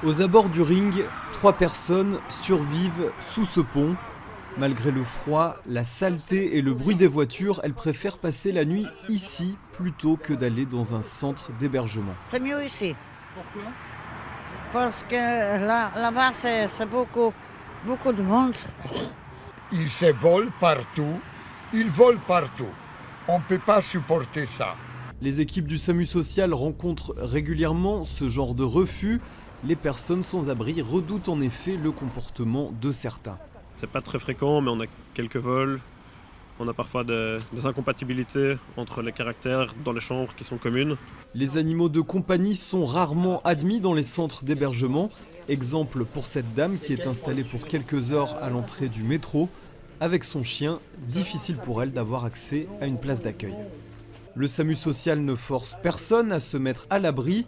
Aux abords du ring, 3 personnes survivent sous ce pont. Malgré le froid, la saleté et le bruit des voitures, elles préfèrent passer la nuit ici plutôt que d'aller dans un centre d'hébergement. C'est mieux ici, Pourquoi? parce que là-bas, c'est beaucoup, beaucoup de monde. Ils se volent partout, ils volent partout. On ne peut pas supporter ça. Les équipes du SAMU social rencontrent régulièrement ce genre de refus. Les personnes sans abri redoutent en effet le comportement de certains. C'est pas très fréquent, mais on a quelques vols. On a parfois des incompatibilités entre les caractères dans les chambres qui sont communes. Les animaux de compagnie sont rarement admis dans les centres d'hébergement. Exemple pour cette dame qui est installée pour quelques heures à l'entrée du métro. Avec son chien, difficile pour elle d'avoir accès à une place d'accueil. Le SAMU social ne force personne à se mettre à l'abri,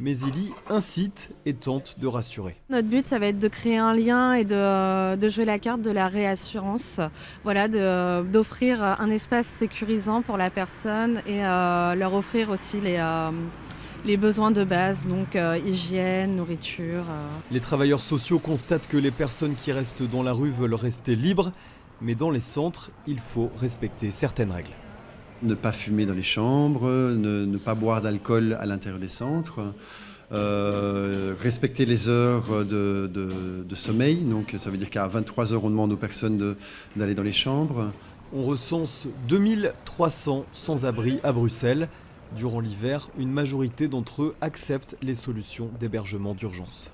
mais il y incite et tente de rassurer. Notre but, ça va être de créer un lien et de jouer la carte de la réassurance. Voilà, d'offrir un espace sécurisant pour la personne et leur offrir aussi les besoins de base, donc hygiène, nourriture. Les travailleurs sociaux constatent que les personnes qui restent dans la rue veulent rester libres, mais dans les centres, il faut respecter certaines règles. Ne pas fumer dans les chambres, ne pas boire d'alcool à l'intérieur des centres, respecter les heures de sommeil. Donc ça veut dire qu'à 23 heures, on demande aux personnes d'aller dans les chambres. On recense 2300 sans-abri à Bruxelles. Durant l'hiver, une majorité d'entre eux acceptent les solutions d'hébergement d'urgence.